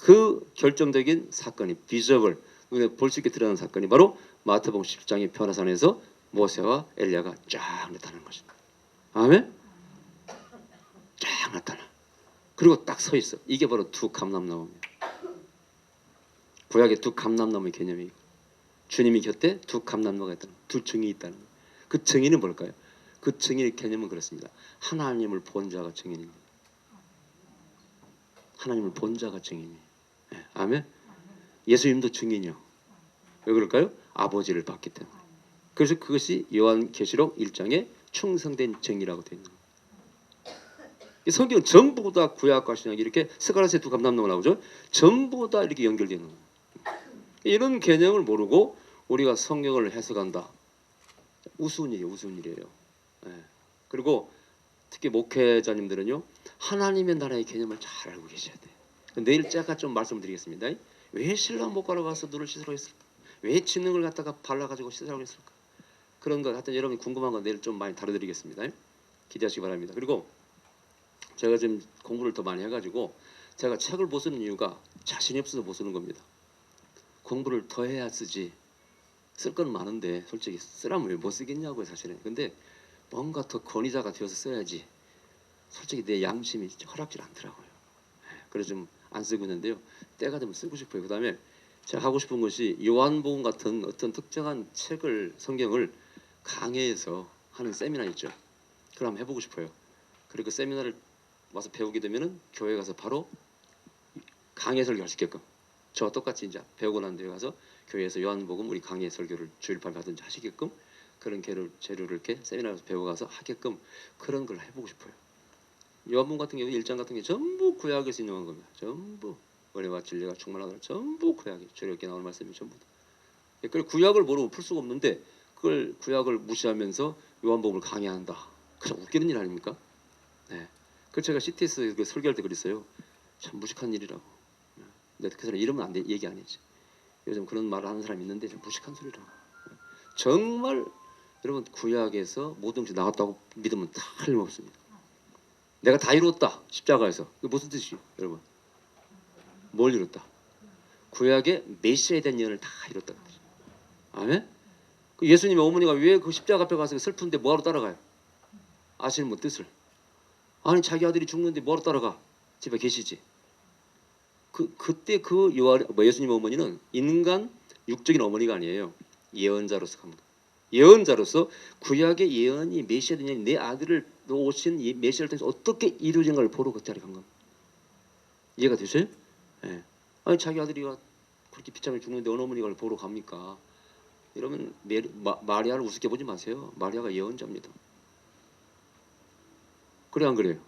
그 결정적인 사건이 비저블 눈에 볼 수 있게 드러나는 사건이 바로 마태복음 10장의 변화산에서 모세와 엘리야가 쫙 나타나는 것입니다. 아멘. 쫙 나타나. 그리고 딱 서 있어. 이게 바로 두 감람나무입니다. 구약의 두 감람나무의 개념이 주님이 곁에 두 감람나무가 있다는, 두 증인이 있다는 거예요. 그 증인은 뭘까요? 그 증인의 개념은 그렇습니다. 하나님을 본 자가 증인입니다. 하나님을 본 자가 증인이에요. 네, 아멘. 예수님도 증인이요. 왜 그럴까요? 아버지를 봤기 때문에. 그래서 그것이 요한계시록 1장에 충성된 증이라고 되어 있는 거예요. 이 성경은 전부 다 구약과 신약이 이렇게 스가랴서에 두 감람나무 나오죠. 전부 다 이렇게 연결되는 거예요. 이런 개념을 모르고 우리가 성경을 해석한다. 우스운 일이에요. 우스운 일이에요. 네. 그리고 특히 목회자님들은요, 하나님의 나라의 개념을 잘 알고 계셔야 돼요. 내일 제가 좀 말씀드리겠습니다. 왜 신랑 목가러 가서 눈을 씻으러 했을까? 왜 짖는 걸 갖다가 발라가지고 씻으라고 했을까? 그런 거 하여튼 여러분이 궁금한 건 내일 좀 많이 다뤄드리겠습니다. 기대하시기 바랍니다. 그리고 제가 지금 공부를 더 많이 해가지고 제가 책을 못 쓰는 이유가 자신이 없어서 못 쓰는 겁니다. 공부를 더 해야 쓰지. 쓸 건 많은데 솔직히 쓰라면 왜 못 쓰겠냐고요, 사실은. 근데 뭔가 더 권위자가 되어서 써야지. 솔직히 내 양심이 허락질 않더라고요. 그래서 좀 안 쓰고 있는데요. 때가 되면 쓰고 싶어요. 그 다음에 제가 하고 싶은 것이 요한복음 같은 어떤 특정한 책을, 성경을 강해에서 하는 세미나 있죠. 그걸 한번 해보고 싶어요. 그리고 그 세미나를 와서 배우게 되면은 교회 가서 바로 강해 설교할 수 있게끔, 저와 똑같이 이제 배우고 난 뒤에 가서 교회에서 요한복음 우리 강해 설교를 주일밤에 하든지 하시게끔, 그런 재료를 이렇게 세미나에서 배워가서 하게끔 그런 걸 해보고 싶어요. 요한복음 같은 경우 1장 같은 게 전부 구약에서 인용한 겁니다. 전부 은혜와 진리가 충만하다. 전부 구약이 주력에 나오는 말씀이 전부. 그걸 구약을 모르고 풀 수가 없는데 그걸 구약을 무시하면서 요한복음을 강해한다. 그냥 웃기는 일 아닙니까? 네. 그 제가 CTS 그 설교할 때 그랬어요. 참 무식한 일이라고. 근데 그 사람 이름은 안 돼, 얘기 안 했지. 요즘 그런 말을 하는 사람이 있는데 참 무식한 소리라고. 정말 여러분 구약에서 모든 것이 나왔다고 믿으면 다 틀림없습니다. 내가 다 이뤘다. 십자가에서. 그게 무슨 뜻이에요, 여러분? 뭘 이뤘다? 구약의 메시아에 대한 예언을 다 이뤘다. 아멘? 그 예수님의 어머니가 왜 그 십자가 앞에 가서 슬픈데 뭐하러 따라가요? 아시는 분 뜻을? 아니 자기 아들이 죽는데 뭐하러 따라가? 집에 계시지. 그때 그 예수님의 어머니는 인간 육적인 어머니가 아니에요. 예언자로서 간 거예요. 예언자로서 구약의 예언이 메시아 되냐, 내 아들을 오신 이 메시아를 통해서 어떻게 이루어진가를 보러 그 자리에 간 겁니다. 이해가 되세요? 네. 아니 자기 아들이가 그렇게 비참하게 죽는데 어느 어머니가 그걸 보러 갑니까? 이러면 마리아를 우습게 보지 마세요. 마리아가 예언자입니다. 그래 안 그래요?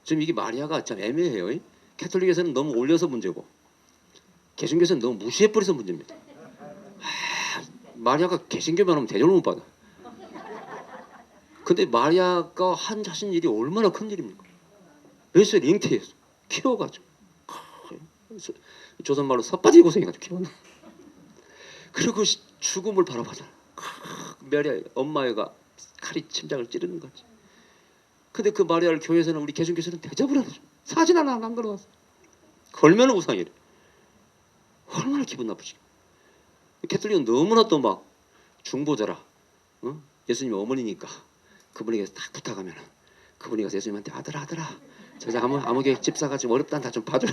지금 이게 마리아가 참 애매해요. 캐톨릭에서는 너무 올려서 문제고 개신교에서는 너무 무시해버려서 문제입니다. 마리아가 개신교만 하면 대접을 못 받아. 근데 마리아가 하신 일이 얼마나 큰 일입니까? 몇살 잉태해서 키워가지고 조선말로 삿바지 고생해가지고 키웠나. 그리고 죽음을 바라보잖아. 마리아 엄마애가 칼이 심장을 찌르는 거지. 근데 그 마리아를 교회에서는, 우리 개신교에서는 대접을 안 해줘. 사진 하나 안 걸어놨어. 걸면 우상이래. 얼마나 기분 나쁘지. 캐톨릭은 너무나 또 막 중보자라, 예수님 어머니니까 그분에게 딱 부탁하면 그분이 가서 예수님한테 아들아 저자 아무개 집사가 좀 어렵다, 다 좀 봐주라.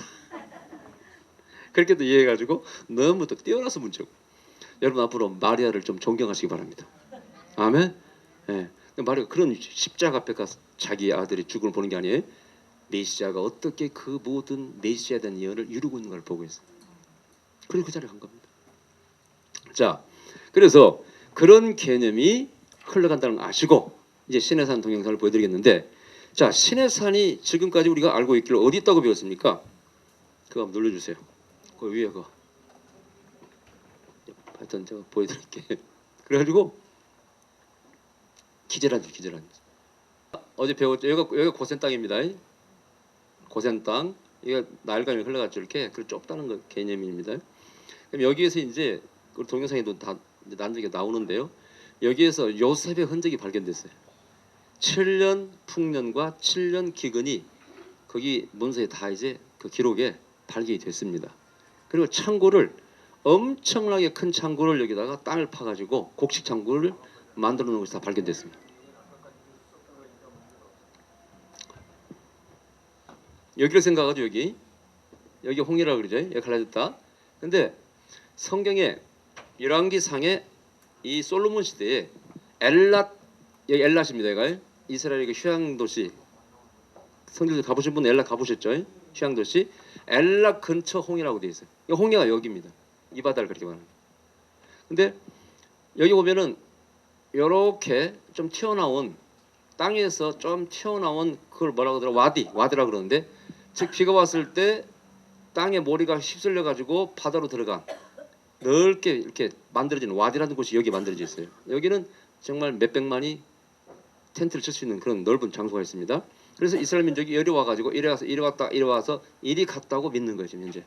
그렇게 또 이해해가지고 너무 또 뛰어나서 문제고. 여러분 앞으로 마리아를 좀 존경하시기 바랍니다. 아멘. 예. 마리아가 그런 십자가 앞에 가서 자기 아들이 죽음을 보는 게 아니에요. 메시아가 어떻게 그 모든 메시아에 대한 예언을 이루고 있는 걸 보고 있어요. 그리고 그 자리에 간 겁니다. 자, 그래서 그런 개념이 흘러간다는 걸 아시고 이제 신해산 동영상을 보여드리겠는데, 자, 신해산이 지금까지 우리가 알고 있기를 어디 있다고 배웠습니까? 그거 한번 눌러주세요. 그 위에 그거. 하여튼 제가 보여드릴게. 그래가지고 기재란지. 어제 배웠죠. 여기가 고센 땅입니다. 고센 땅. 이거 나일강이 흘러갔죠. 이렇게 그 좁다는 거 개념입니다. 그럼 여기에서 이제 그 동영상에도 다 나중에 나오는데요. 여기에서 요셉의 흔적이 발견됐어요. 7년 풍년과 7년 기근이 거기 문서에 다 이제 그 기록에 발견이 됐습니다. 그리고 창고를 엄청나게 큰 창고를 여기다가 땅을 파가지고 곡식 창고를 만들어 놓은 것이 다 발견됐습니다. 여기를 생각하죠. 여기 홍해라고 그러죠. 여기 갈라졌다. 근데 성경에 열왕기상에 이 솔로몬 시대에 엘랏, 여기 엘랏입니다. 여기가 이스라엘의 휴양 도시. 성경에 가보신 분 엘랏 가보셨죠? 휴양 도시. 엘랏 근처 홍해라고 되어 있어요. 이 홍해가 여기입니다. 이 바다를 그렇게 말합니다. 근데 여기 보면은 이렇게 좀 튀어나온 땅에서 좀 튀어나온 그걸 뭐라고 하더라? 와디라 그러는데, 즉 비가 왔을 때 땅에 모리가 휩쓸려 가지고 바다로 들어간 넓게 이렇게 만들어진 와디라는 곳이 여기 만들어져 있어요. 여기는 정말 몇백만이 텐트를 칠 수 있는 그런 넓은 장소가 있습니다. 그래서 이스라엘 민족이 이리 와가지고 이리 와서 이리 갔다고 믿는 거예요. 지금 현재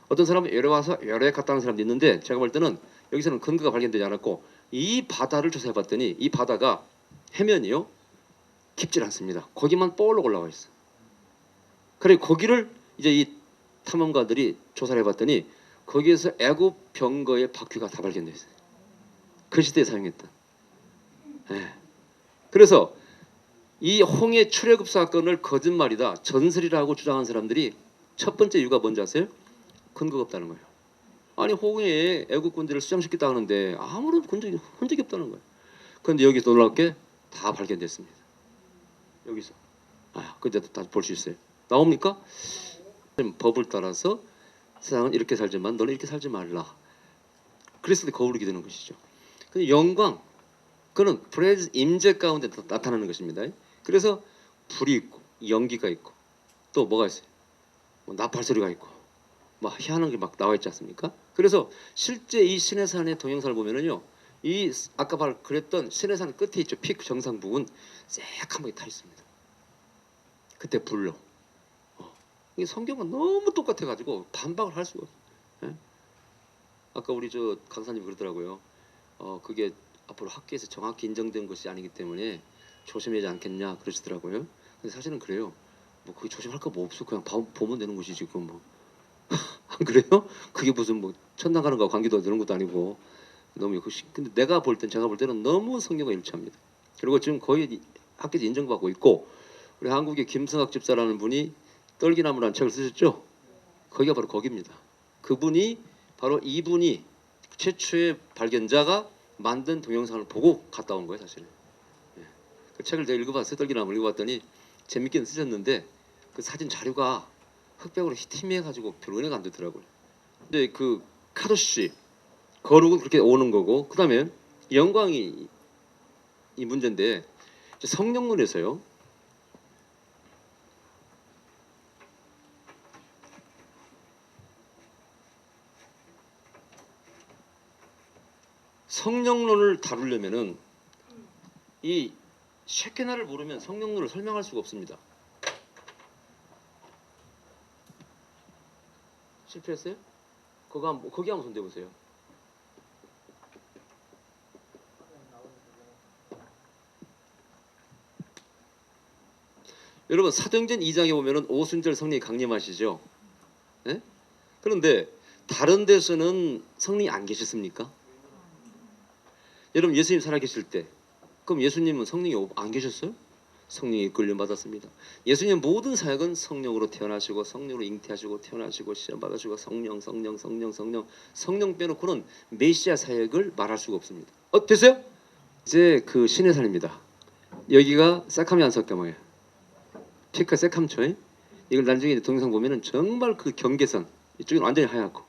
어떤 사람은 이리 와서 이리 갔다는 사람도 있는데, 제가 볼 때는 여기서는 근거가 발견되지 않았고, 이 바다를 조사해봤더니 이 바다가 해면이요 깊질 않습니다. 거기만 볼록 올라와 있어. 그래 거기를 이제 이 탐험가들이 조사를 해봤더니 거기에서 애굽 병거의 바퀴가 다 발견돼 있어요. 그 시대에 사용했던. 네. 그래서 이 홍해 출애굽 사건을 거짓말이다, 전설이라고 주장한 사람들이 첫 번째 이유가 뭔지 아세요? 근거가 없다는 거예요. 아니 홍해에 애굽 군대를 수장시켰다 하는데 아무런 흔적이 없다는 거예요. 그런데 여기서 놀랍게 다 발견됐습니다. 여기서 근데 다 볼 수 있어요. 나옵니까? 법을 따라서 세상은 이렇게 살지만 너는 이렇게 살지 말라. 그랬을 때 거울이게 되는 것이죠. 근데 영광, 그는 프레즈 임재 가운데 나타나는 것입니다. 그래서 불이 있고 연기가 있고 또 뭐가 있어요? 뭐 나팔 소리가 있고 막 희한한 게 막 나와 있지 않습니까? 그래서 실제 이 시내산의 동영상을 보면은요, 이 아까 그랬던 시내산 끝에 있죠. 피크 정상 부분 새카맣게 타 있습니다. 그때 불로. 이 성경은 너무 똑같아가지고 반박을 할 수가 없어요. 예? 아까 우리 저 강사님 그러더라고요. 그게 앞으로 학계에서 정확히 인정된 것이 아니기 때문에 조심하지 않겠냐 그러시더라고요. 근데 사실은 그래요. 뭐 그게 조심할 거 뭐 없어. 그냥 보면 되는 것이 지금 뭐. 안 그래요? 그게 무슨 뭐 천당 가는 거와 관계도 되는 것도 아니고 너무 근데 제가 볼 때는 너무 성경과 일치합니다. 그리고 지금 거의 학계에서 인정받고 있고, 우리 한국의 김성학 집사라는 분이 떨기나무라는 책을 쓰셨죠? 거기가 바로 거기입니다. 그분이 바로 이분이 최초의 발견자가 만든 동영상을 보고 갔다 온 거예요, 사실은. 그 책을 제가 읽어봤어요. 떨기나무를 읽어봤더니 재밌게는 쓰셨는데 그 사진 자료가 흑백으로 희미해가지고 별로 은혜가 안 되더라고요. 근데 그 카도시 거룩은 그렇게 오는 거고, 그 다음에 영광이 이 문제인데, 성령론에서요, 성령론을 다루려면은 이 셰케나를 모르면 성령론을 설명할 수가 없습니다. 실패했어요? 거기 한번 손대 보세요. 여러분 사도행전 2장에 보면은 오순절 성령이 강림하시죠. 네? 그런데 다른 데서는 성령이 안 계셨습니까? 여러분 예수님 살아계실 때 그럼 예수님은 성령이 안 계셨어요? 성령이 이끌림 받았습니다. 예수님 모든 사역은 성령으로 태어나시고 성령으로 잉태하시고 태어나시고 시험 받으시고 성령 빼놓고는 메시아 사역을 말할 수가 없습니다. 됐어요? 이제 그 시내산입니다. 여기가 새카미 안석가마예요. 피크가 새카맣죠. 이걸 나중에 동영상 보면은 정말 그 경계선 이쪽은 완전히 하얗고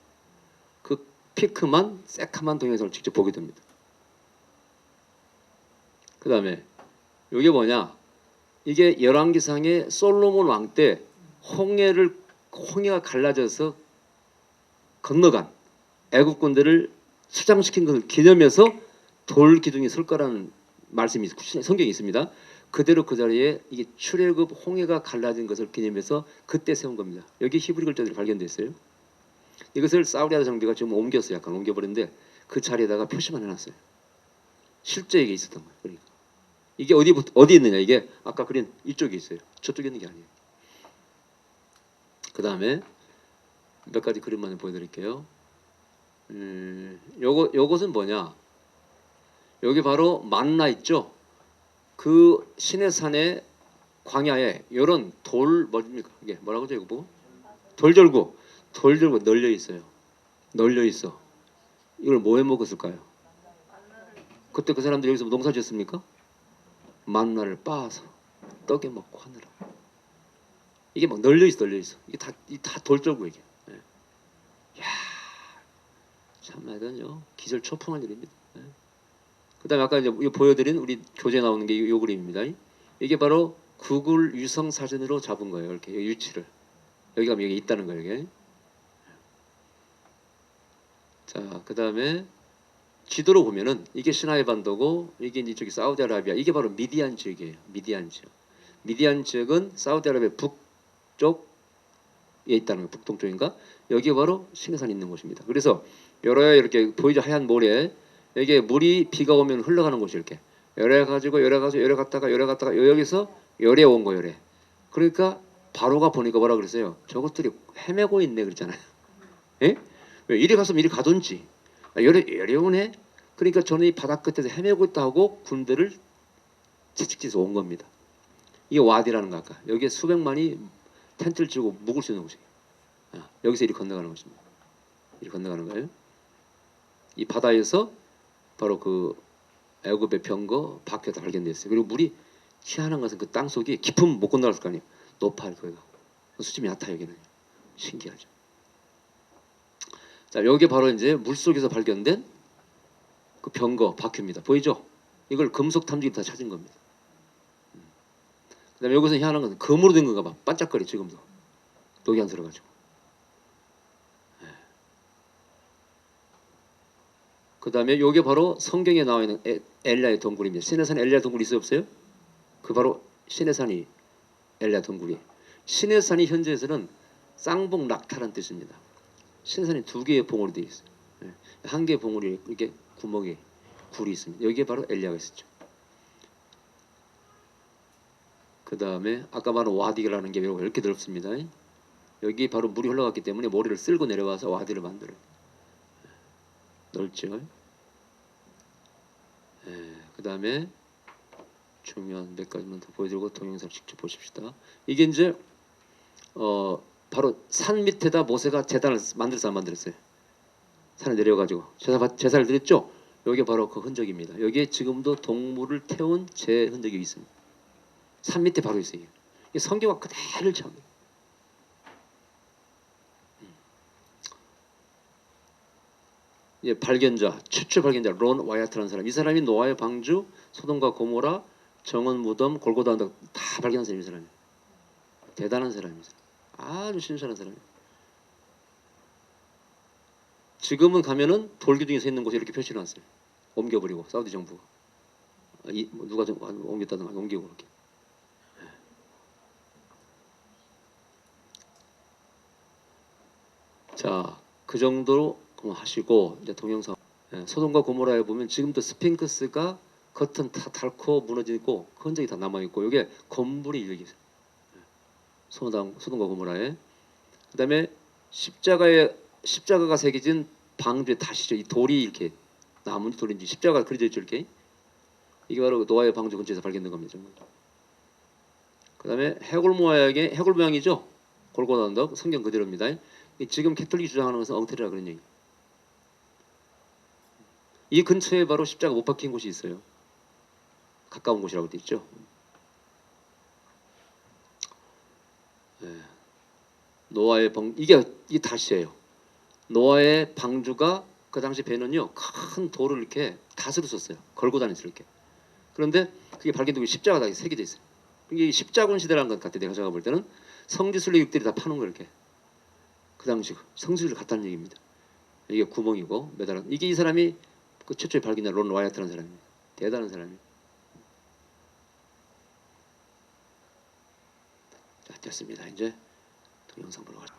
그 피크만 새카만 동영상을 직접 보게 됩니다. 그 다음에 이게 뭐냐? 이게 열왕기상의 솔로몬 왕 때 홍해가 갈라져서 건너간 애굽 군대를 수장시킨 것을 기념해서 돌 기둥이 설 거라는 말씀이 성경에 있습니다. 그대로 그 자리에 이게 출애굽 홍해가 갈라진 것을 기념해서 그때 세운 겁니다. 여기 히브리 글자들이 발견됐어요. 이것을 사우디아라비아 정부가 지금 옮겼어요. 약간 옮겨버렸는데 그 자리에다가 표시만 해놨어요. 실제 이게 있었던 거예요. 그러니까 이게 어디 있느냐? 이게 아까 그린 이쪽에 있어요. 저쪽에 있는 게 아니에요. 그 다음에 몇 가지 그림만 보여드릴게요. 요것은 뭐냐? 여기 바로 만나 있죠? 그 시내산의 광야에 이런 돌 뭡니까? 이게 뭐라고 하죠? 이거 뭐? 돌절구 널려 있어요. 널려 있어. 이걸 뭐해 먹었을까요? 그때 그 사람들이 여기서 농사 지었습니까? 만나를 빻아서 떡에 먹고 하느라. 이게 막 널려 있어, 널려 있어. 이게 다 돌절구 이게. 예. 야, 참 하여튼요 기절 초풍할 일입니다. 예. 그다음에 아까 이제 보여드린 우리 교재 나오는 게 이 그림입니다. 이게 바로 구글 위성 사진으로 잡은 거예요. 이렇게 위치를 여기 가면 여기 있다는 거예요. 이게. 자, 그다음에 지도로 보면은 이게 시나이 반도고 이게 이쪽이 사우디아라비아. 이게 바로 미디안 지역이에요. 미디안 지역. 미디안 지역은 사우디아라비아 북쪽에 있다는 거예요. 북동쪽인가? 여기 바로 시내산이 있는 곳입니다. 그래서 여러 이렇게 보이죠? 하얀 모래. 이게 물이 비가 오면 흘러가는 곳이 이렇게 열에 가지고 열에 갔다가 여기서 열에 온 거 열에. 그러니까 바로가 보니까 뭐라 그랬어요? 저것들이 헤매고 있네 그랬잖아요. 예? 왜 이리 갔으면 이리 가든지. 열에 오네. 그러니까 저는 이 바다 끝에서 헤매고 있다 하고 군대를 채찍질해서 온 겁니다. 이게 와디라는 거 아까 여기에 수백만이 텐트를 치고 묵을 수 있는 곳이에요. 여기서 이리 건너가는 것입니다. 이리 건너가는 거예요. 이 바다에서 바로 그 애굽의 병거 바퀴가 발견됐어요. 그리고 물이 희한한 것은 그 땅 속이 깊으면 못 건너갈 거 아니에요. 높아요 거기가. 수심이 얕아 여기는. 신기하죠. 자, 여기 바로 이제 물 속에서 발견된 그 병거 바퀴입니다. 보이죠? 이걸 금속 탐지기 다 찾은 겁니다. 그다음에 여기서 희한한 것은 금으로 된 건가 봐. 반짝거리 지금도. 녹이 안 들어가지고. 그다음에 요게 바로 성경에 나와 있는 엘리야의 동굴입니다. 시내산 엘리야 동굴 있어요 없어요? 그 바로 시내산이 엘리야 동굴이. 시내산이 현재에서는 쌍봉 낙타란 뜻입니다. 시내산이 두 개의 봉우리 되어 있어요. 한 개의 봉우리 이렇게 구멍에 굴이 있습니다. 여기에 바로 엘리야가 있었죠. 그다음에 아까 말한 와디라는 게 이렇게 넓습니다. 여기 바로 물이 흘러갔기 때문에 모래를 쓸고 내려와서 와디를 만들어요. 넓죠. 그다음에 중요한 몇 가지만 더 보여드리고 동영상 직접 보십시다. 이게 이제 바로 산 밑에다 모세가 제단을 만들어서 안 만들었어요. 산에 내려가지고 제사를 드렸죠. 여기 바로 그 흔적입니다. 여기에 지금도 동물을 태운 제 흔적이 있습니다. 산 밑에 바로 있어요. 이게 성경과 그대로 참. 발견자, 최초 발견자 론 와이어트라는 사람. 이 사람이 노아의 방주, 소돔과 고모라, 정원 무덤, 골고다 언덕 다 발견한 사람이 이 사람이에요. 대단한 사람입니다. 아주 신선한 사람이에요. 지금은 가면은 돌기둥에 서 있는 곳에 이렇게 표시를 놨어요. 옮겨버리고 사우디 정부가 누가 좀 옮겼다든가 옮기고 그렇게. 자, 그 정도로 하시고 이제 동영상 소돔과 고모라에 보면 지금도 스핑크스가 겉은 다 닳고 무너지고 그 흔적이 다 남아 있고 이게 건물이 여기 있어요. 소돔과 고모라에. 그다음에 십자가가 새겨진 방주에 다시죠. 이 돌이 이렇게 나무인지 돌인지 십자가가 그려져 있죠. 이렇게. 이게 바로 노아의 방주 근처에서 발견된 겁니다. 그다음에 해골 모양이죠. 골고다 언덕 성경 그대로입니다. 지금 캐톨릭이 주장하는 것은 엉터리라 그런 얘기. 이 근처에 바로 십자가 못 박힌 곳이 있어요. 가까운 곳이라고 돼 있죠. 노아의 이게 다시예요. 노아의 방주가 그 당시 배는요 큰 돌을 이렇게 닷으로 썼어요. 걸고 다녔어요 이렇게. 그런데 그게 발견되고 십자가가 새겨져 있어요. 이게 십자군 시대라는 것 같아. 내가 생각해 볼 때는 성지순례객들이 다 파는 거 이렇게. 그 당시 성지를 갔다는 얘기입니다. 이게 구멍이고 매달은 이게 이 사람이 그 최초에 발견한 론 와이어트라는 사람입니다. 대단한 사람이에요. 자, 됐습니다. 이제 동영상 보러 가죠.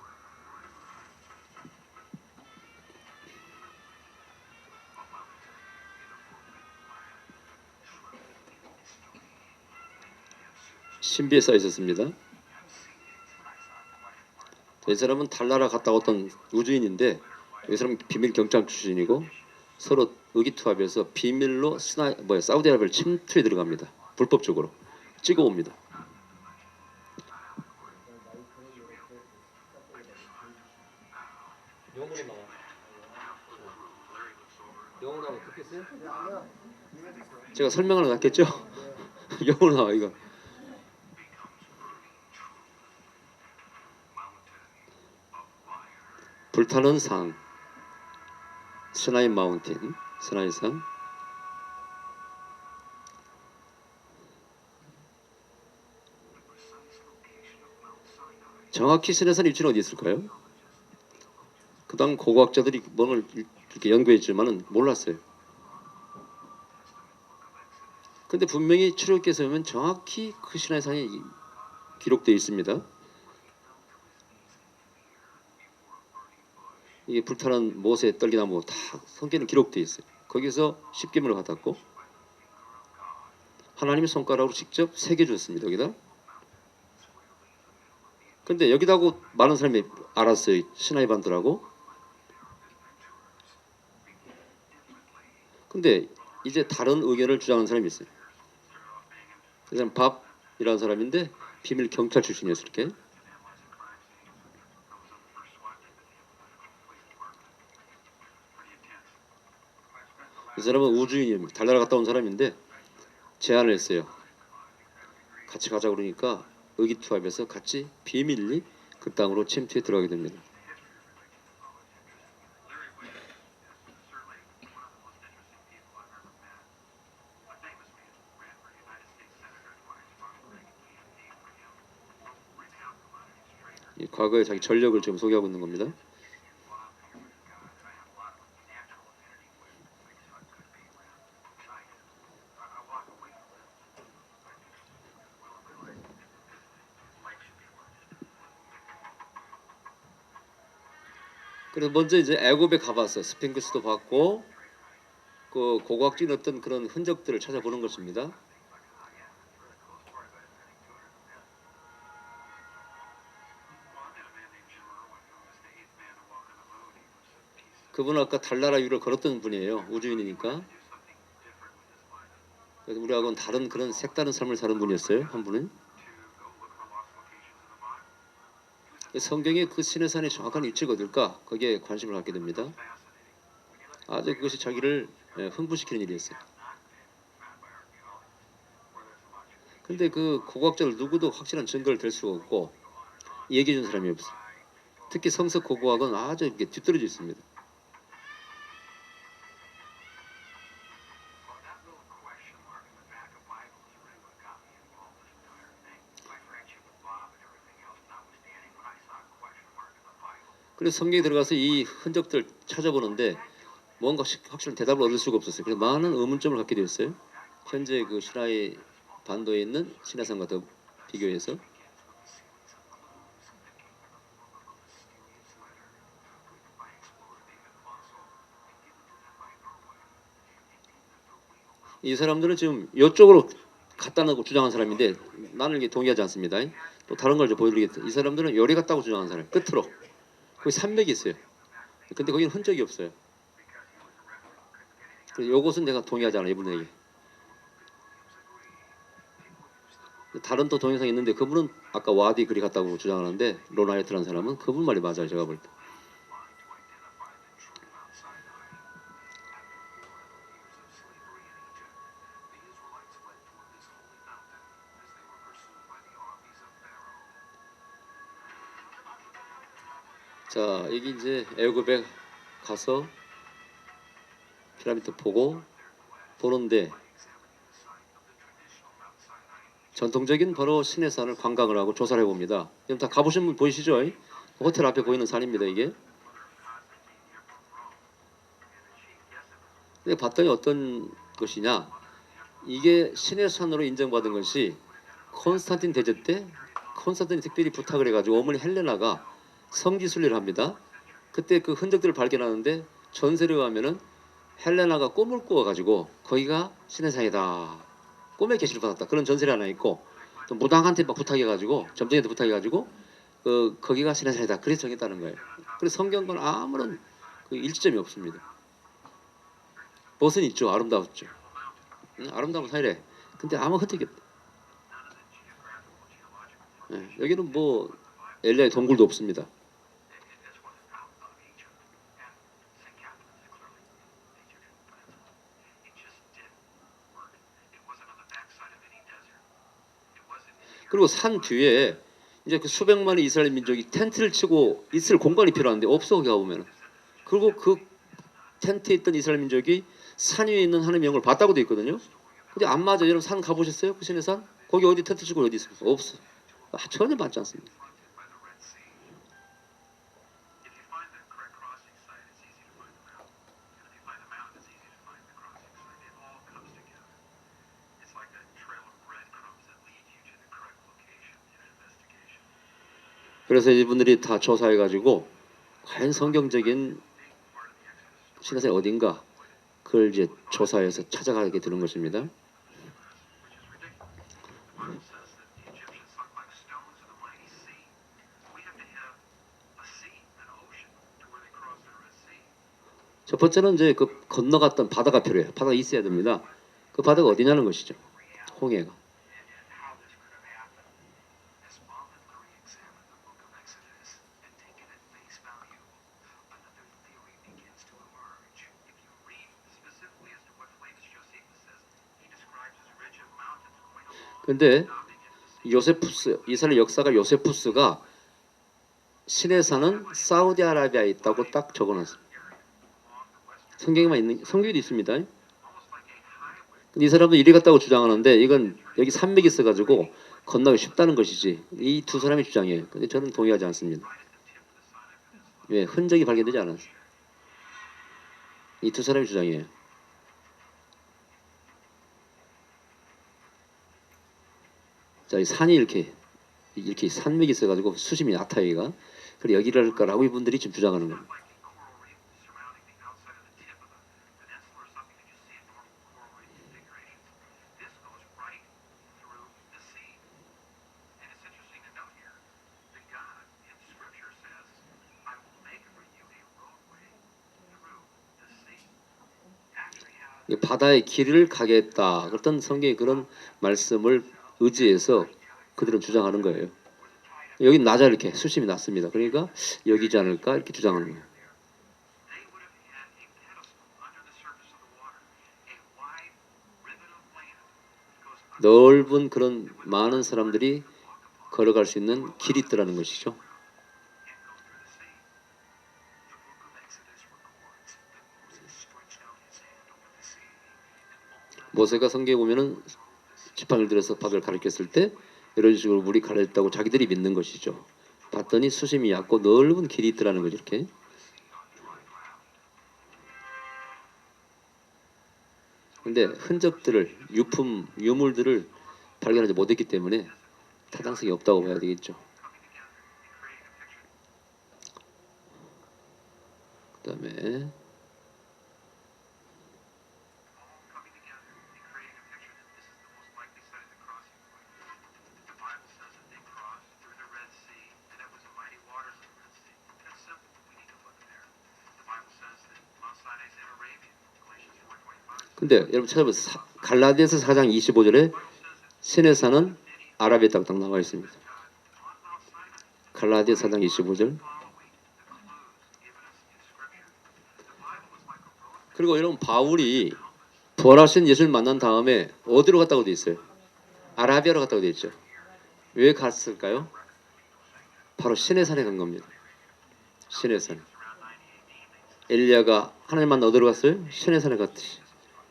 신비에 써 있었습니다. 이 사람은 달나라 갔다 왔던 우주인인데 이 사람은 비밀 경찰 출신이고 서로 의기투합해서 비밀로 사우디아라비아를 침투해 들어갑니다. 불법적으로 찍어옵니다. 영어로 나와. 영어로 나와. 듣겠어요? 제가 설명을 놨겠죠? 영어로 나와 이거. 불타는 산, 스나이 마운틴, 스나이 산. 정확히 스나이산 위치는 어디 있을까요? 그 당 고고학자들이 뭔을 이렇게 연구했지만은 몰랐어요. 근데 분명히 출애굽기에서 보면 정확히 그 시나이산이 기록되어 있습니다. 이게 불타는 모세 떨기나무 다 성경에 기록되어 있어요. 거기서 십계명을 받았고 하나님의 손가락으로 직접 새겨줬습니다. 여기다. 근데 여기다고 많은 사람이 알았어요. 시나이 반도라고. 근데 이제 다른 의견을 주장하는 사람이 있어요. 그 사람 밥이라는 사람인데 비밀 경찰 출신이었어요. 이렇게. 이 사람은 우주인입니다. 달나라 갔다 온 사람인데 제안을 했어요. 같이 가자 그러니까 의기투합해서 같이 비밀리 그 땅으로 침투해 들어가게 됩니다. 이 과거의 자기 전력을 지금 소개하고 있는 겁니다. 그래서 먼저 이제 애굽에 가봤어. 스핑크스도 봤고 그 고고학적인 어떤 그런 흔적들을 찾아보는 것입니다. 그분은 아까 달나라 위를 걸었던 분이에요. 우주인이니까. 우리하고는 다른 그런 색다른 삶을 사는 분이었어요. 한 분은. 성경에 그 시내산의 정확한 위치가 어딜까? 거기에 관심을 갖게 됩니다. 아주 그것이 자기를 흥분시키는 일이었어요. 근데 그 고고학자들 누구도 확실한 증거를 댈 수가 없고 얘기해 준 사람이 없어요. 특히 성서 고고학은 아주 이렇게 뒤떨어져 있습니다. 그래서 성경에 들어가서 이 흔적들 찾아보는데 뭔가 확실한 대답을 얻을 수가 없었어요. 그래서 많은 의문점을 갖게 되었어요. 현재 그 시나이 반도에 있는 시내산과 더 비교해서. 이 사람들은 지금 이쪽으로 갖다 놓고 주장한 사람인데 나는 이게 동의하지 않습니다. 또 다른 걸 좀 보여드리겠습니다. 이 사람들은 요리 같다고 주장하는 사람 끝으로 거기 산맥이 있어요. 근데 거기는 흔적이 없어요. 그래서 요것은 내가 동의하지 않아 이분에게. 다른 또 동영상이 있는데 그분은 아까 와디 그리 같다고 주장하는데 로나이트라는 사람은 그분 말이 맞아요. 제가 볼 때. 자, 여기 이제 애굽에 가서 피라미드 보는데 전통적인 바로 시내산을 관광을 하고 조사를 해봅니다. 지금 다 가보신 분 보이시죠? 호텔 앞에 보이는 산입니다. 이게. 근데 봤더니 어떤 것이냐? 이게 시내산으로 인정받은 것이 콘스탄틴 대제 때 콘스탄틴이 특별히 부탁을 해가지고 어머니 헬레나가 성지순례를 합니다. 그때 그 흔적들을 발견하는데 전설에 의하면은 헬레나가 꿈을 꾸어가지고 거기가 시내산이다. 꿈에 계시를 받았다. 그런 전설이 하나 있고 또 무당한테 막 부탁해가지고 점쟁이한테 부탁해가지고 거기가 시내산이다. 그래서 정했다는 거예요. 그래서 성경과는 아무런 그 일치점이 없습니다. 벗은 있죠. 아름다웠죠. 아름다운 산이래. 근데 아무 흔적이 없다. 여기는 뭐 엘리야의 동굴도 없습니다. 그리고 산 뒤에 이제 그 수백만의 이스라엘 민족이 텐트를 치고 있을 공간이 필요한데 없어 거기 가보면. 그리고 그 텐트에 있던 이스라엘 민족이 산 위에 있는 하나님의 영을 봤다고 돼 있거든요. 근데 안 맞아. 여러분 산 가보셨어요? 그 신의 산? 거기 어디 텐트 치고 어디 있습니까? 없어. 전혀 맞지 않습니다. 그래서 이분들이 다 조사해가지고 과연 성경적인 신화산이 어딘가 그걸 이제 조사해서 찾아가게 되는 것입니다. 첫 번째는 이제 그 건너갔던 바다가 필요해요. 바다가 있어야 됩니다. 그 바다가 어디냐는 것이죠. 홍해가. 근데 요세푸스 이스라엘 역사가 요세푸스가 시내산은 사우디아라비아에 있다고 딱 적어놨습니다. 성경에만 있는 성경에도 있습니다. 근데 이 사람도 이리 갔다고 주장하는데 이건 여기 산맥이 있어가지고 건너기 쉽다는 것이지 이 두 사람의 주장이에요. 근데 저는 동의하지 않습니다. 왜 흔적이 발견되지 않았어요. 이 두 사람의 주장이에요. 자, 이 산이 이렇게 산맥이 있어가지고 수심이 낮아 여기가. 그래 여기를 할 거라고 이분들이 지금 주장하는 겁니다. 바다의 길을 가겠다. 어떤 성경의 그런 말씀을 의지해서 그들은 주장하는 거예요. 여기 낮아 이렇게 수심이 낮습니다. 그러니까 여기지 않을까 이렇게 주장하는 거예요. 넓은 그런 많은 사람들이 걸어갈 수 있는 길이 있더라는 것이죠. 모세가 성경에 보면은 지팡이를 들어서 바다를 가리켰을 때 이런 식으로 물이 가려졌다고 자기들이 믿는 것이죠. 봤더니 수심이 얕고 넓은 길이 있더라는 거죠. 이렇게. 근데 흔적들을 유물들을 발견하지 못했기 때문에 타당성이 없다고 봐야 되겠죠. 그다음에 근데 여러분 찾아보세요. 갈라디아서 4장 25절에 시내산은 아라비아 땅 딱 나와 있습니다. 갈라디아 4장 25절. 그리고 여러분 바울이 부활하신 예수를 만난 다음에 어디로 갔다고 돼 있어요? 아라비아로 갔다고 돼 있죠. 왜 갔을까요? 바로 시내산에 간 겁니다. 시내산. 엘리야가 하나님 만나 어디로 갔어요? 시내산에 갔듯이.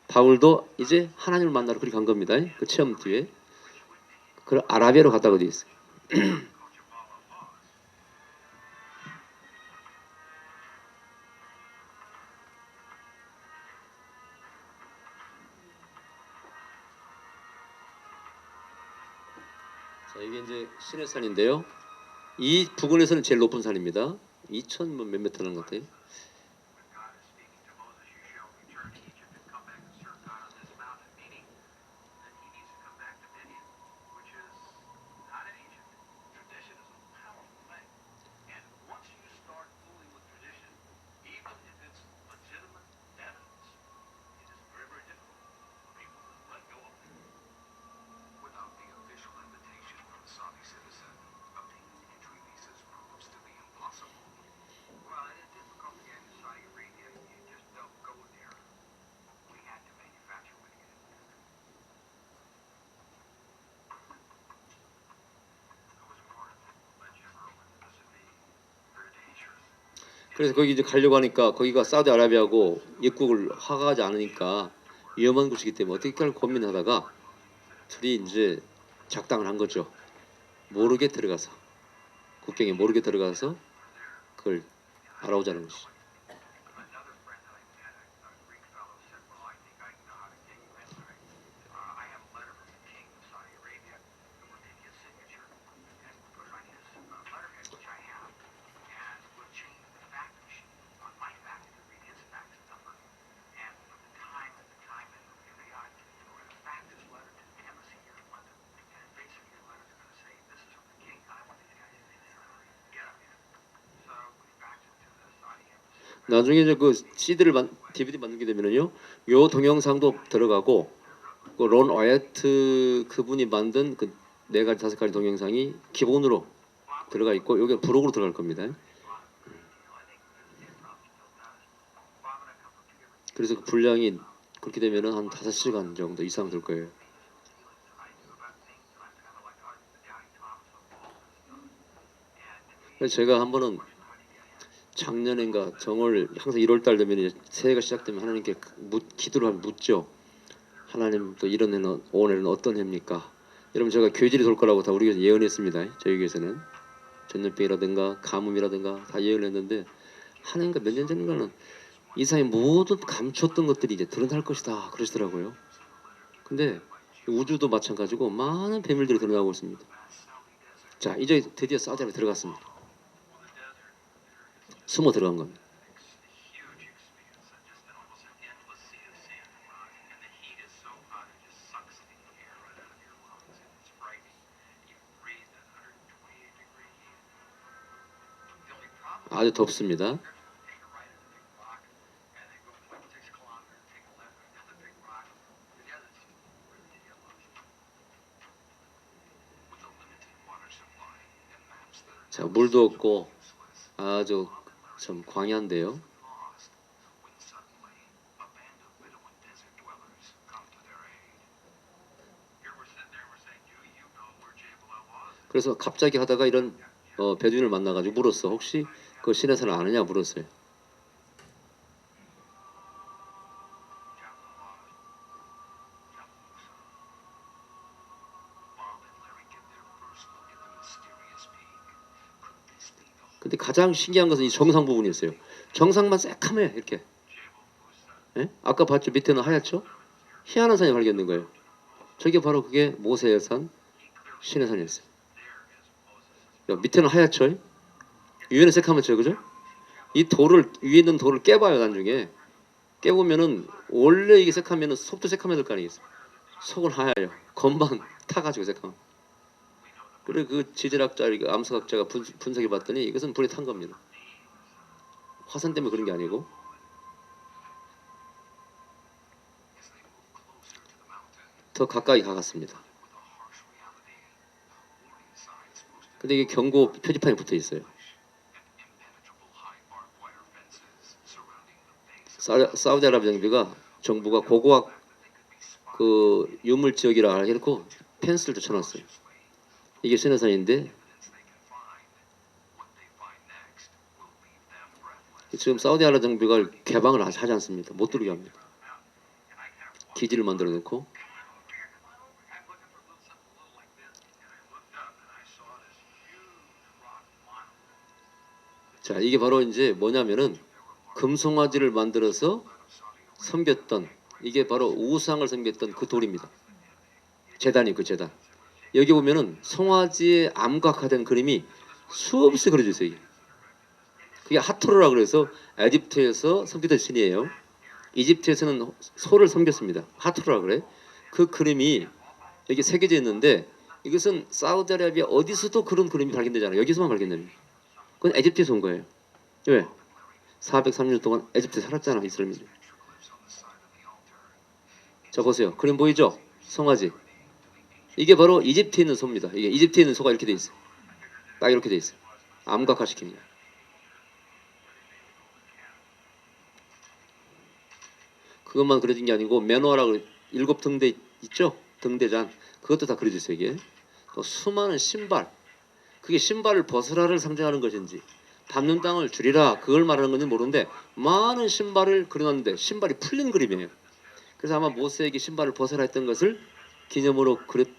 바울도 이제 하나님을 만나러 그리 간 겁니다. 그 체험 뒤에. 그 아라비아로 갔다고 돼 있어요. 자, 이게 이제 시내산인데요. 이 부근에서는 제일 높은 산입니다. 2천 몇 미터는 것 같아요. 그래서 거기 이제 가려고 하니까 거기가 사우디아라비아하고 입국을 허가하지 않으니까 위험한 곳이기 때문에 어떻게 할까 고민하다가 둘이 이제 작당을 한 거죠. 모르게 들어가서 국경에 모르게 들어가서 그걸 알아오자는 것이죠. 나중에 이제 그 DVD 만들게 되면은요, 요 동영상도 들어가고 그 론 와이어트 그분이 만든 그 4가지 5가지 동영상이 기본으로 들어가 있고 여기 부록으로 들어갈 겁니다. 그래서 그 분량이 그렇게 되면은 한 5시간 정도 이상 될 거예요. 그래서 제가 한 번은 작년인가 정월 항상 1월 달 되면 이제 새해가 시작되면 하나님께 기도를 묻죠. 하나님 또 이런 해는 올해는 어떤 해입니까? 여러분 제가 교회질이 돌 거라고 다 우리 교회에서 예언했습니다. 저희 교회에서는 전염병이라든가 가뭄이라든가 다 예언했는데 하나님과 몇 년 전인가는 이사의 모든 감췄던 것들이 이제 드러날 것이다 그러시더라고요. 근데 우주도 마찬가지고 많은 비밀들이 드러나고 있습니다. 자 이제 드디어 사우디아라비아 들어갔습니다. 숨어 들어간 겁니다. 아주 덥습니다. 자 물도 없고 아주 참 광야인데요. 그래서 갑자기 하다가 이런 베두인을 만나가지고 물었어. 혹시 그 시내산을 아느냐 물었어요. 근데 가장 신기한 것은 이 정상 부분이었어요. 정상만 새카매요 이렇게. 예? 아까 봤죠? 밑에는 하얗죠? 희한한 산이 발견된 거예요. 저게 바로 그게 모세의 산, 신의 산이었어요. 밑에는 하얗죠? 위에는 새카맣죠, 그죠? 이 돌을 위에 있는 돌을 깨봐요 나중에. 깨보면은 원래 이게 새카면은 속도 새카매질 거 아니겠어요? 속은 하얘요. 건반 타가지고 새카매. 그리고 그 지질학자, 암석학자가 분석해 봤더니 이것은 불에 탄 겁니다. 화산 때문에 그런 게 아니고. 더 가까이 가갔습니다. 근데 이게 경고 표지판이 붙어 있어요. 사우디아라비아 정부가 고고학 그 유물 지역이라 해놓고 펜스를 쳐놨어요. 이게 시내산인데 지금 사우디아라비아 정부가 개방을 하지 않습니다. 못 들어오게 합니다. 기지를 만들어 놓고. 자 이게 바로 이제 뭐냐면은 금송아지를 만들어서 섬겼던 이게 바로 우상을 섬겼던 그 돌입니다. 제단이 그 제단. 여기 보면은 송아지의 암각화된 그림이 수없이 그려져 있어요. 그게 하토르라 그래서 에집트에서 섬기던 신이에요. 이집트에서는 소를 섬겼습니다. 하토르라 그래. 그 그림이 여기 새겨져 있는데 이것은 사우디아라비아 어디서도 그런 그림이 발견되지 않아요. 여기서만 발견됩니다. 그건 에집트에서 온 거예요. 왜? 430년 동안 에집트에 살았잖아 이스라엘이. 자 보세요. 그림 보이죠? 송아지. 이게 바로 이집트에 있는 소입니다. 이게 이집트에 있는 소가 이렇게 돼 있어요. 딱 이렇게 돼 있어요. 암각화시킵니다. 그것만 그려진 게 아니고 매노아라고 7등대 있죠? 등대잔. 그것도 다 그려져 있어요. 이게. 또 수많은 신발. 그게 신발을 벗으라를 상징하는 것인지 밟는 땅을 줄이라 그걸 말하는 건지 모르는데 많은 신발을 그려놨는데 신발이 풀린 그림이에요. 그래서 아마 모세에게 신발을 벗어라 했던 것을 기념으로 그렸지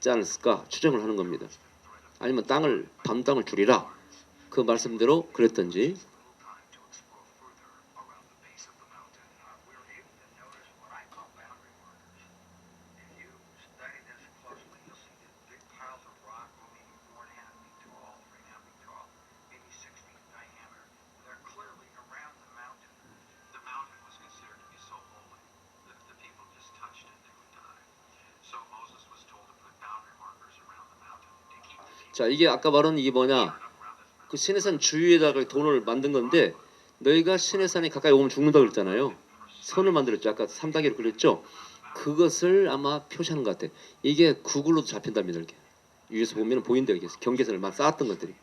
않았을까 추정을 하는 겁니다. 아니면 밟는 땅을 줄이라 그 말씀대로 그랬던지. 자, 이게 아까 말한 이게 뭐냐? 그 시내산 주위에다가 돈을 만든 건데 너희가 시내산에 가까이 오면 죽는다 그랬잖아요. 선을 만들었죠. 아까 3단계로 그렸죠. 그것을 아마 표시하는 것 같아. 이게 구글로도 잡힌답니다. 이렇게 위에서 보면 보인대요. 이게 경계선을 막 쌓았던 것들이.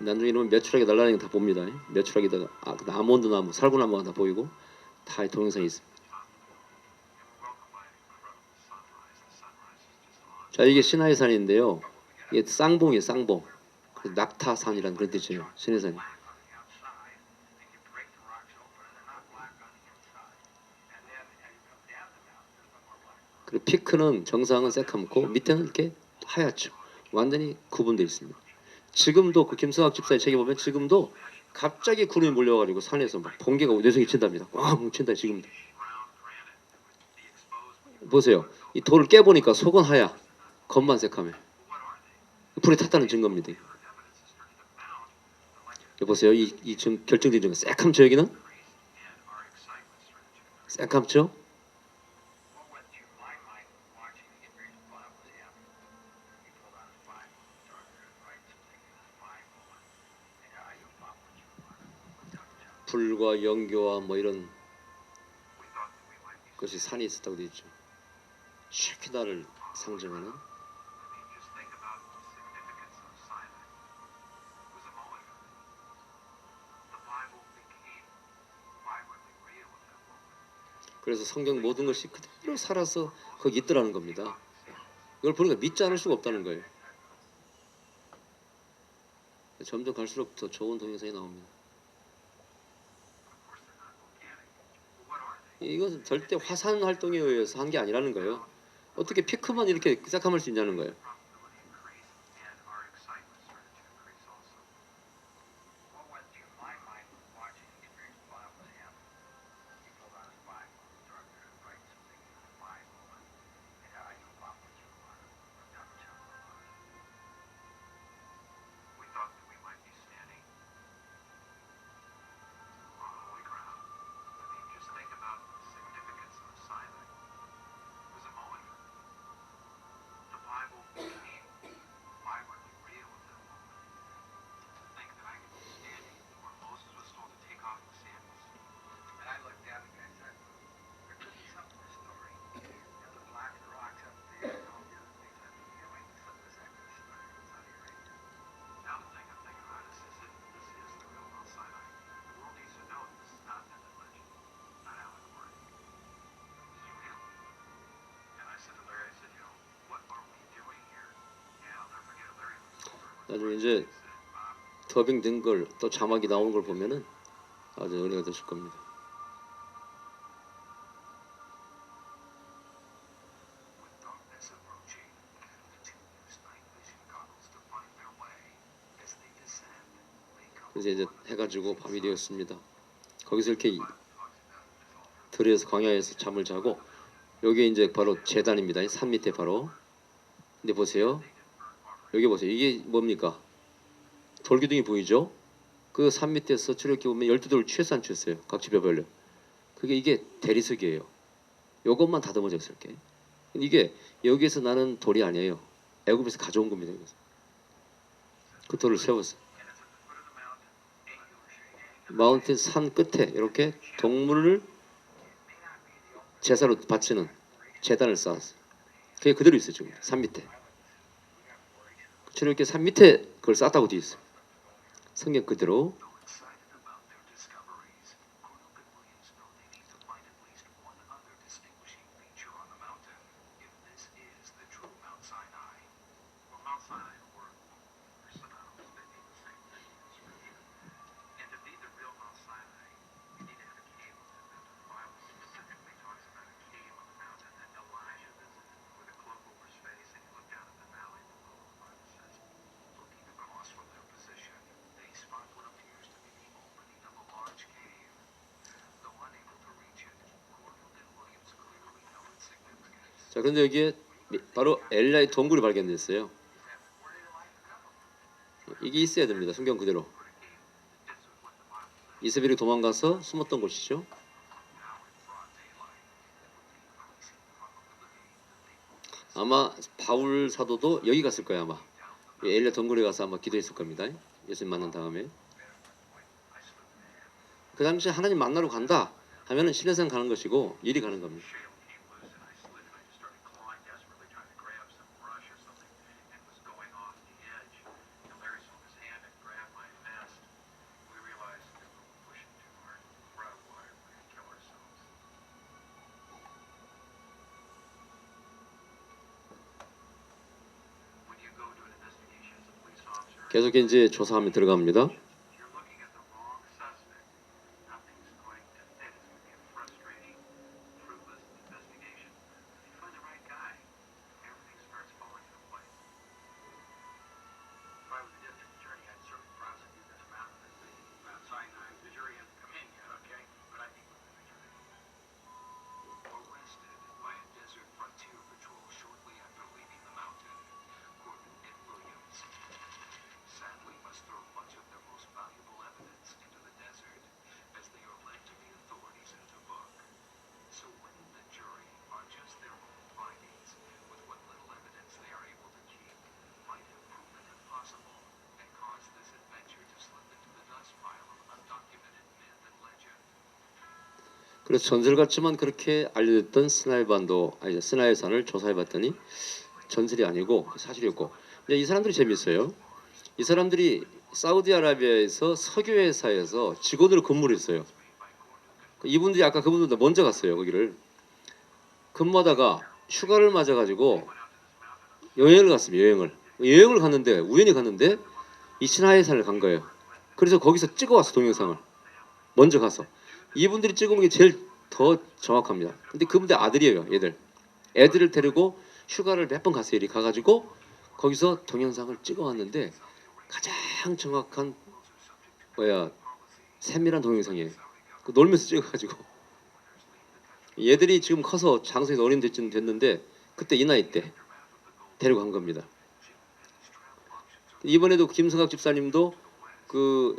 나중에 이러면 매출하게 날라다니는 거 다 봅니다. 매출하게다가 아몬드 나무, 살구나무가 다 보이고 다 동영상이 있습니다. 자, 이게 신하의산인데요. 이게 쌍봉이에요, 쌍봉. 그래서 낙타산이라는 그런 뜻이에요, 신해산이. 그리고 피크는 정상은 새카맣고 밑에는 이렇게 하얗죠. 완전히 구분되어 있습니다. 지금도 그 김성학 집사의 책에 보면 지금도 갑자기 구름이 몰려가지고 산에서 막 번개가 우대성이 친답니다. 꽉 뭉친다 지금도. 보세요. 이 돌을 깨보니까 속은 하얗, 겉만 새카매. 불이 탔다는 증거입니다. 보세요. 이 결정된 증거. 새kam죠 여기는? 새kam죠? 불과 영교와 뭐 이런 것이 산이 있었다고 되어 있죠. 쉐키나를 상징하는. 그래서 성경 모든 것이 그대로 살아서 거기 있더라는 겁니다. 이걸 보니까 믿지 않을 수가 없다는 거예요. 점점 갈수록 더 좋은 동영상이 나옵니다. 이것은 절대 화산 활동에 의해서 한 게 아니라는 거예요. 어떻게 피크만 이렇게 새카멀 수 있냐는 거예요. 나중에 이제 더빙 된 걸 또 자막이 나오는 걸 보면은 아주 은혜가 되실 겁니다. 그래서 이제 해가지고 밤이 되었습니다. 거기서 이렇게 들에서 광야에서 잠을 자고 여기 이제 바로 제단입니다. 산 밑에 바로. 근데 보세요. 여기 보세요. 이게 뭡니까? 돌기둥이 보이죠? 그 산 밑에서 이렇게 보면 12돌 취했어 안 취했어요? 각 지표별로. 이게 대리석이에요. 요것만 다듬어져 있을 게. 이게 여기에서 나는 돌이 아니에요. 애굽에서 가져온 겁니다. 그 돌을 세웠어요. 마운틴 산 끝에 이렇게 동물을 제사로 바치는 제단을 쌓았어요. 그게 그대로 있어요. 지금 산 밑에. 출애굽기 3 밑에 그걸 쌌다고 되어 있어요. 성경 그대로. 자, 그런데 여기에 바로 엘리야의 동굴이 발견됐어요. 이게 있어야 됩니다. 성경 그대로. 이세벨이 도망가서 숨었던 곳이죠. 아마 바울 사도도 여기 갔을 거예요. 아마 엘리야 동굴에 가서 아마 기도했을 겁니다. 예수님 만난 다음에. 그 당시 하나님 만나러 간다 하면은 신뢰상 가는 것이고 일이 가는 겁니다. 계속 이제 조사하면 들어갑니다. 그래서 전설 같지만 그렇게 알려졌던 스나이 산을 조사해봤더니 전설이 아니고 사실이었고. 근데 이 사람들이 재밌어요. 이 사람들이 사우디아라비아에서 석유회사에서 직원으로 근무를 했어요. 이분들이 아까 그분들도 먼저 갔어요. 거기를 근무하다가 휴가를 맞아가지고 여행을 갔습니다. 여행을 갔는데 우연히 갔는데 이 시나이 산을 간 거예요. 그래서 거기서 찍어왔어 동영상을. 먼저 가서 이분들이 찍은 게 제일 더 정확합니다. 근데 그분들 아들이에요. 애들을 데리고 휴가를 몇 번 갔어요. 이리 가가지고 거기서 동영상을 찍어왔는데 가장 정확한 세밀한 동영상이에요. 놀면서 찍어가지고 얘들이 지금 커서 장성에서 어린 데쯤 됐는데 그때 이 나이 때 데리고 간 겁니다. 이번에도 김성학 집사님도 그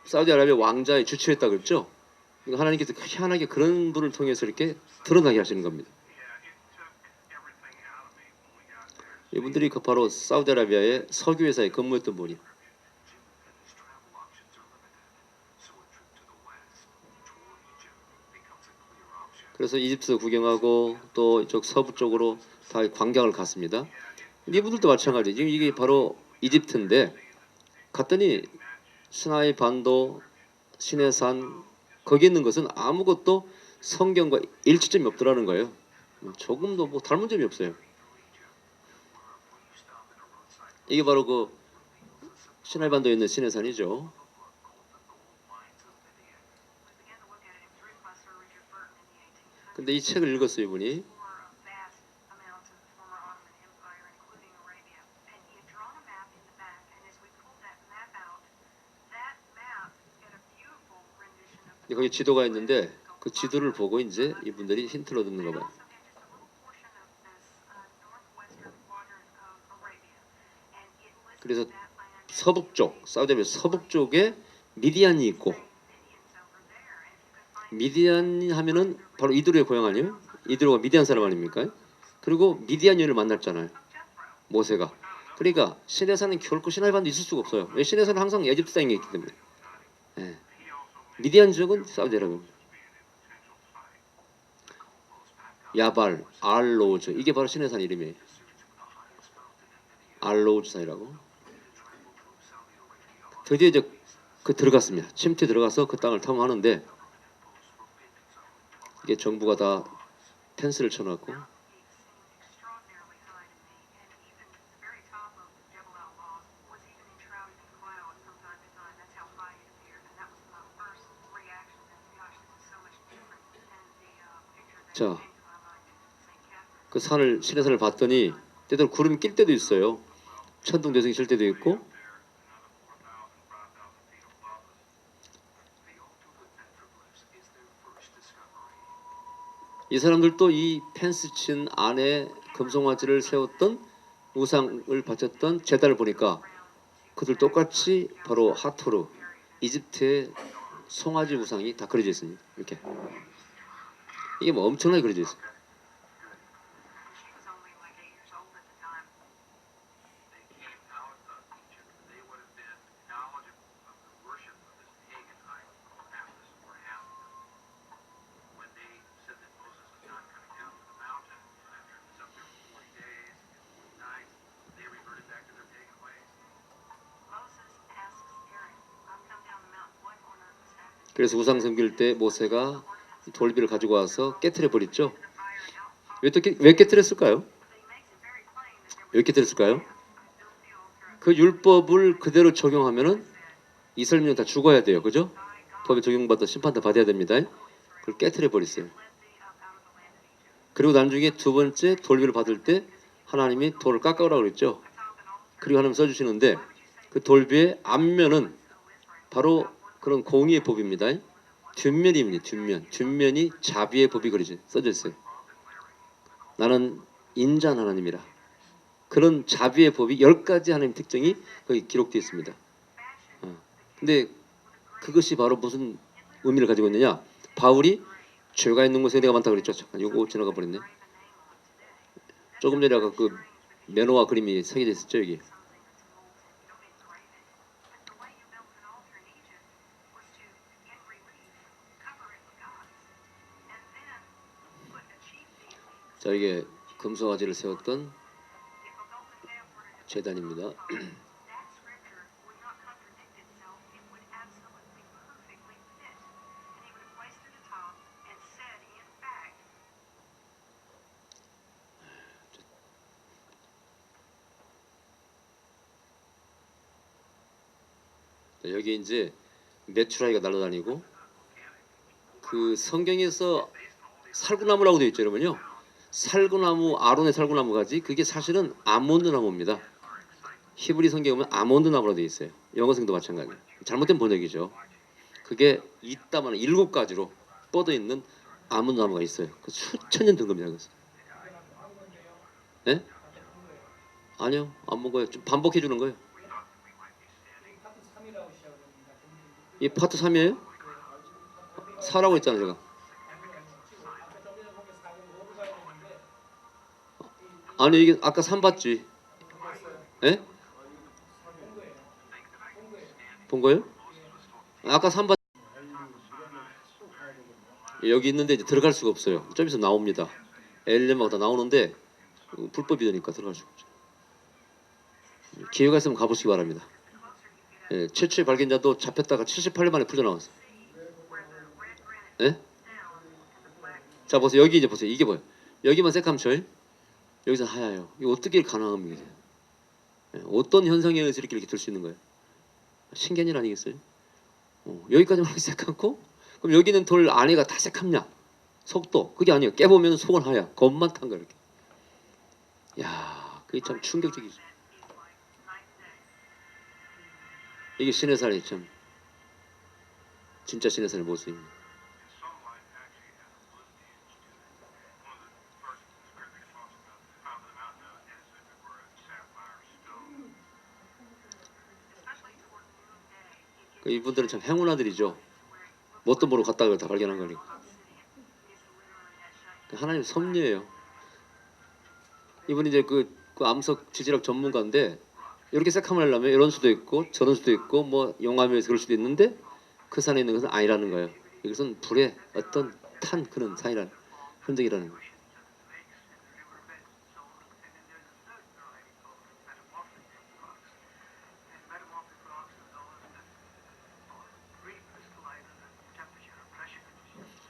사우디아라비아 왕자의 주치했다 그랬죠. 하나님께서 희한하게 그런 분을 통해서 이렇게 드러나게 하시는 겁니다. 이분들이 그 바로 사우디아라비아의 석유회사에 근무했던 분이. 그래서 이집트 구경하고 또 이쪽 서부 쪽으로 다 관광을 갔습니다. 이분들도 마찬가지. 지금 이게 바로 이집트인데 갔더니 시나이 반도, 시내산 거기 있는 것은 아무것도 성경과 일치점이 없더라는 거예요. 조금도 뭐 닮은 점이 없어요. 이게 바로 그 시나이 반도에 있는 시내산이죠. 근데 이 책을 읽었어요, 이분이. 거기 지도가 있는데 그 지도를 보고 이제 이분들이 힌트를 얻는 거 봐요. 그래서 서북쪽, 사우디아라비아 서북쪽에 미디안이 있고, 미디안 하면은 바로 이드로의 고향 아니에요? 이드로가 미디안 사람 아닙니까? 그리고 미디안 여인을 만났잖아요. 모세가. 그러니까 시내산은 결코 시나이 반도 있을 수가 없어요. 왜 시내산은 항상 에집트 땅에 있기 때문에. 예. 미디안 지역은 사우디아라비아입니다. 야발, 알로즈 이게 바로 시내산 이름이에요. 알로즈 산이라고. 드디어 이제 그 들어갔습니다. 침투에 들어가서 그 땅을 탐험하는데 이게 정부가 다 펜스를 쳐놨고 자, 그 산을 시내산을 봤더니 때때로 구름이 낄 때도 있어요. 천둥 대성이 칠 때도 있고 이 사람들도 이 펜스 친 안에 금송아지를 세웠던 우상을 바쳤던 제단을 보니까 그들 똑같이 바로 하토르 이집트의 송아지 우상이 다 그려져 있습니다. 이렇게 이게 뭐 엄청나게 그려져 있어요. 그래서 우상 섬길 때 모세가 돌비를 가지고 와서 깨트려 버렸죠. 왜 깨트렸을까요? 왜 깨트렸을까요? 그 율법을 그대로 적용하면은 이스라엘민은 다 죽어야 돼요, 그죠? 법에 적용받아 심판도 받아야 됩니다. 그걸 깨트려 버렸어요. 그리고 나중에 두 번째 돌비를 받을 때 하나님이 돌을 깎아오라고 그랬죠. 그리고 하나님 써주시는데 그 돌비의 앞면은 바로 그런 공의의 법입니다. 뒷면입니다. 뒷면이 자비의 법이 써져 있어요. 나는 인자한 하나님이라. 그런 자비의 법이 10가지 하나님 특징이 거기 기록되어 있습니다. 근데 그것이 바로 무슨 의미를 가지고 있느냐? 바울이 죄가 있는 곳에 내가 많다고 그랬죠. 잠깐 이거 지나가 버렸네. 조금 전에 아까 그 매너와 그림이 새겨져 있었죠, 여기. 자, 이게 금송아지를 세웠던 제단입니다. 여기 이제 메추라기가 날아다니고 그 성경에서 살구나무라고 되어 있죠, 여러분요. 살구나무, 아론의 살구나무 가지 그게 사실은 아몬드 나무입니다. 히브리 성경에 보면 아몬드 나무라고 되어 있어요. 영어 성경도 마찬가지예요. 잘못된 번역이죠. 그게 이따만 7가지로 뻗어 있는 아몬드 나무가 있어요. 그 수천 년 된 겁니다. 그래서. 네? 아니요, 안 먹어요. 좀 반복해 주는 거예요. 이 파트 3이에요? 4라고 했잖아요, 제가. 아니 이게 아까 3 봤지? 예? 본 거예요? 아까 3 봤. 여기 있는데 이제 들어갈 수가 없어요. 좀 있으면 나옵니다. 엘렘하고 다 나오는데 불법이 되니까 들어갈 수가 없죠. 기회가 있으면 가보시기 바랍니다. 예, 최초의 발견자도 잡혔다가 78년 만에 풀려나왔어요. 예? 자 보세요. 여기 이제 보세요. 이게 뭐예요? 여기만 새kam쳐요. 여기서 하얘요. 이거 어떻게 가능합니까? 예, 어떤 현상에 의해서 이렇게 될 수 있는 거예요? 신기한 일 아니겠어요? 여기까지만 새kam고 그럼 여기는 돌 안에가 다 새kam냐? 속도 그게 아니에요. 깨보면 속은 하얘. 겉만 탄 거예요. 이렇게. 야, 그게 참 충격적이죠. 이게 신의 살이 참 진짜 신의 살의 모습입니다. 이분들은 참 행운아들이죠. 뭣도 모르고 갔다가 다 발견한 거니까. 하나님 섭리예요. 이분이 이제 그 암석 지질학 전문가인데 이렇게 새카만 하려면 이런 수도 있고 저런 수도 있고 뭐 용암에서 그럴 수도 있는데 그 산에 있는 것은 아니라는 거예요. 이것은 불의 어떤 탄 그런 산이라는 흔적이라는 거예요.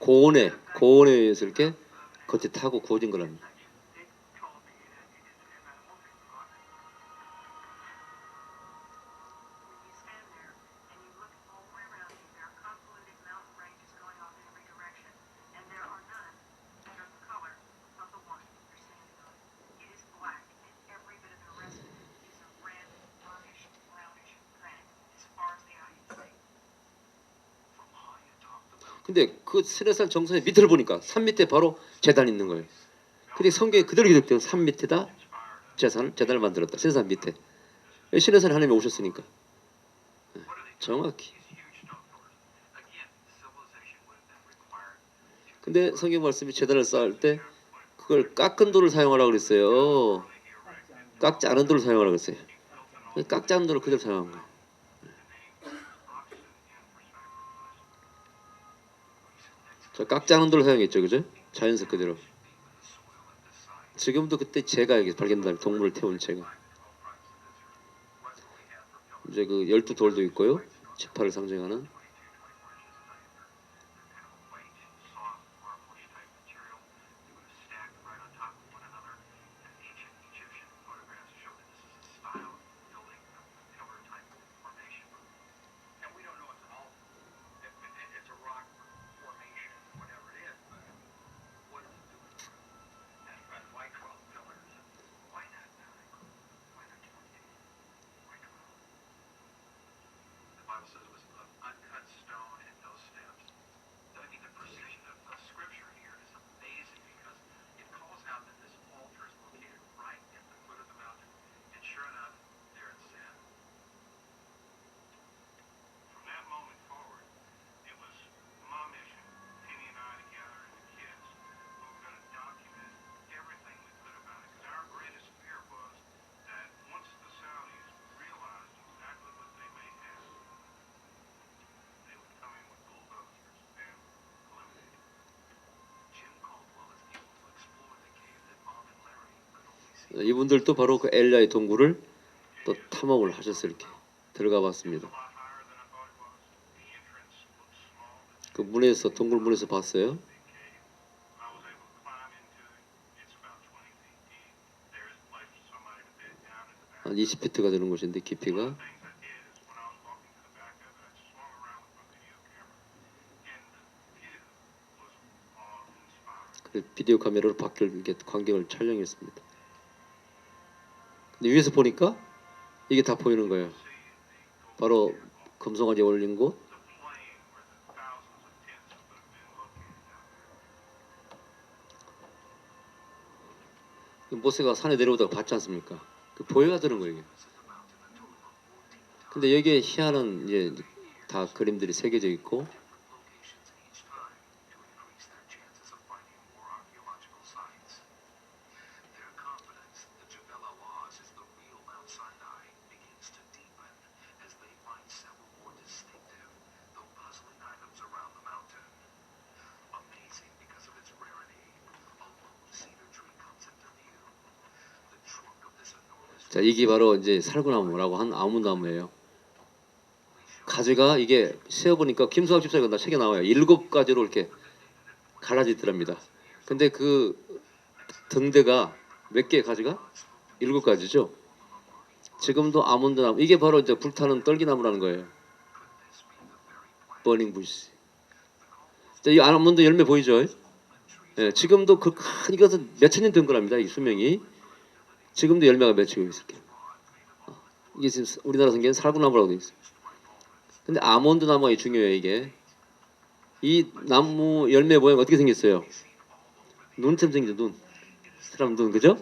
고온에 의해서 이렇게 겉에 타고 구워진 거랍니다. 근데 그 스레산 정상의 밑을 보니까 산 밑에 바로 제단이 있는 거예요. 근데 성경에 그대로 기록되어 산 밑에다 제단을 만들었다. 스레산 밑에. 신해산 하나님이 오셨으니까. 정확히. 근데 성경 말씀이 제단을 쌓을 때 그걸 깎은 돌을 사용하라고 그랬어요. 깎지 않은 돌을 사용하라고 그랬어요. 깎지 않은 돌을 그대로 사용한 거예요. 저 깎지 않은 돌을 사용했죠, 그죠? 자연석 그대로. 지금도 그때 재가 여기 발견된 동물을 태운 재가. 이제 그 12돌도 있고요. 지파를 상징하는. 이분들도 바로 그 엘리야의 동굴을 또 탐험을 하셔서 이렇게 들어가 봤습니다. 그 문에서 동굴 문에서 봤어요. 한 20피트가 되는 곳인데 깊이가. 그래서 비디오 카메라로 밖을 이렇게 광경을 촬영했습니다. 근데 위에서 보니까 이게 다 보이는 거예요. 바로 금송아지 올린 곳. 모세가 산에 내려오다가 봤지 않습니까? 그 보여야 되는 거예요. 이게. 근데 여기에 희한한 이제 다 그림들이 새겨져 있고. 자, 이게 바로 이제 살구나무라고 한 아무나무예요. 가지가 이게 세어보니까 김수학 집사가 나 책에 나와요. 7가지로 이렇게 갈라지더랍니다. 근데 그 등대가 몇 개의 가지가? 7가지죠. 지금도 아몬드나무, 이게 바로 이제 불타는 떨기나무라는 거예요. 버닝 부시. 이 아몬드 열매 보이죠? 예, 지금도 그 큰 이것은 몇천 년 된 거랍니다. 이 수명이. 지금도 열매가 맺히고 있을 거예요. 이게 지금 우리나라 성경에는 살구나무라고 되어 있어요. 근데 아몬드 나무가 중요해요. 이게 이 나무 열매 모양 어떻게 생겼어요? 눈처럼 생기죠. 눈. 사람 눈, 그죠?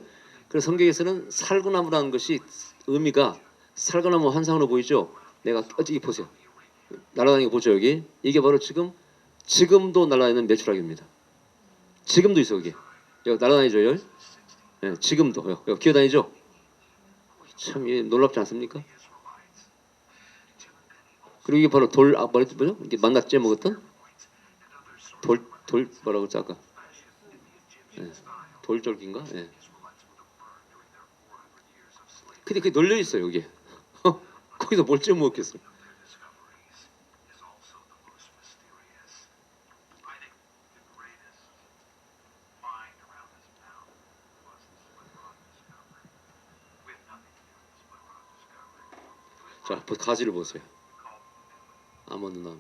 그래서 성경에서는 살구나무라는 것이 의미가 살구나무 환상으로 보이죠. 내가 어찌 보세요. 날아다니는 거 보죠. 여기 이게 바로 지금도 날아다니는 메추라기입니다. 지금도 있어. 여기 날아다니죠. 여기. 네, 지금도 여기 기어다니죠. 참 놀랍지 않습니까? 그리고 이게 바로 뭐죠? 이게 만났지 먹었던 돌 뭐라고 했지 아까? 네, 돌절기인가? 네. 근데 그게 널려 있어요 여기. 거기서 뭘 쪄 먹겠어요? 자, 가지를 보세요. 아몬드 나무.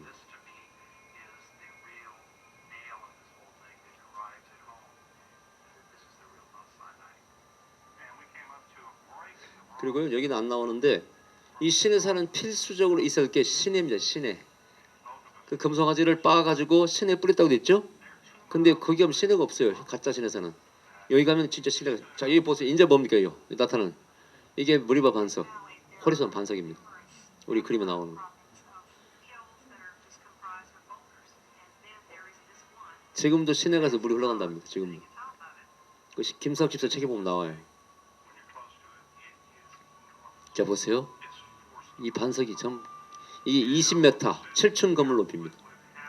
그리고 여기는 안 나오는데 이 시내산은 필수적으로 있을 게 시내입니다. 시내. 그 금송아지를 빻아가지고 시내에 뿌렸다고 됐죠? 근데 거기 가면 시내가 없어요. 가짜 시내산은. 여기 가면 진짜 시내가. 자, 여기 보세요. 이제 뭡니까 이거? 나타나는. 이게 무리바 반석, 호리손 반석입니다. 우리 그림에 나오는 거. 지금도 시내 가서 물이 흘러간답니다. 지금도. 그 김석 집사 책에 보면 나와요. 자, 보세요. 이 반석이 좀 이게 20m, 7층 건물 높이입니다.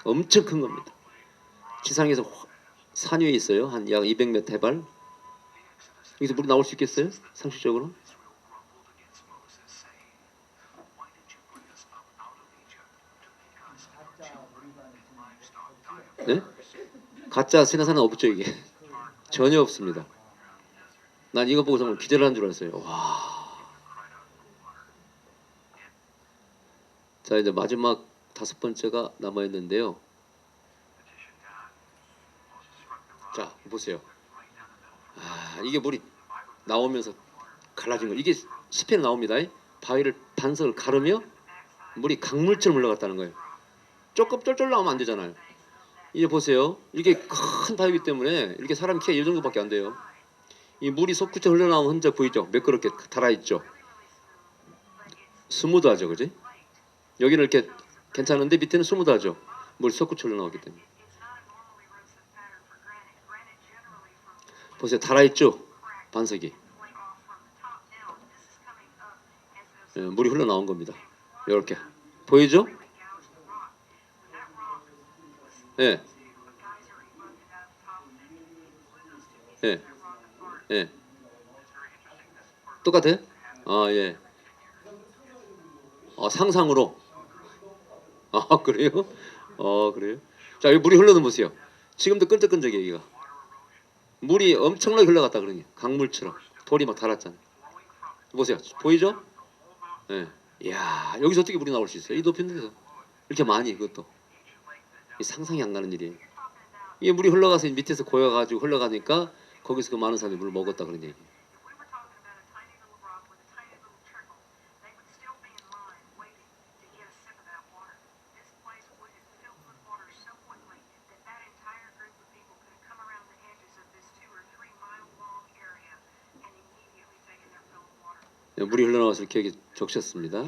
엄청 큰 겁니다. 지상에서 산 위에 있어요. 한 약 200m 해발. 여기서 물이 나올 수 있겠어요? 상식적으로? 네? 가짜 시내산은 없죠 이게. 전혀 없습니다. 난 이거 보고 정말 기절을 한 줄 알았어요. 와. 자, 이제 마지막 5번째가 남아 있는데요. 자, 보세요. 아, 이게 물이 나오면서 갈라진 거. 이게 시편에 나옵니다. 바위를 반석을 가르며 물이 강물처럼 흘러갔다는 거예요. 조금 쫄쫄 나오면 안 되잖아요. 이제 보세요. 이게 큰 바위이기 때문에 이렇게 사람 키가 이 정도밖에 안 돼요. 이 물이 솟구쳐 흘러나온 흔적 보이죠? 매끄럽게 달아있죠. 스무드하죠, 그지? 여기는 이렇게 괜찮은데 밑에는 스무드하죠. 물이 솟구쳐 흘러나오기 때문에. 보세요, 달아있죠, 반석이. 예, 물이 흘러나온 겁니다. 이렇게 보이죠? 예, 예, 예. 똑같아요? 아, 예. 상상으로. 아, 그래요? 그래요? 자, 여기 물이 흘러는 보세요. 지금도 끈적끈적해요, 여기가. 물이 엄청나게 흘러갔다 그러니 강물처럼 돌이 막 달았잖아요. 보세요, 보이죠? 예. 이야, 여기서 어떻게 물이 나올 수 있어요? 이 높은 데서 이렇게 많이. 그것도 상상이 안 가는 일이에요. 이게 물이 흘러가서 밑에서 고여가지고 흘러가니까 거기서 그 많은 사람이 물을 먹었다 그런 얘기. 물이 흘러나와서 이렇게 적셨습니다.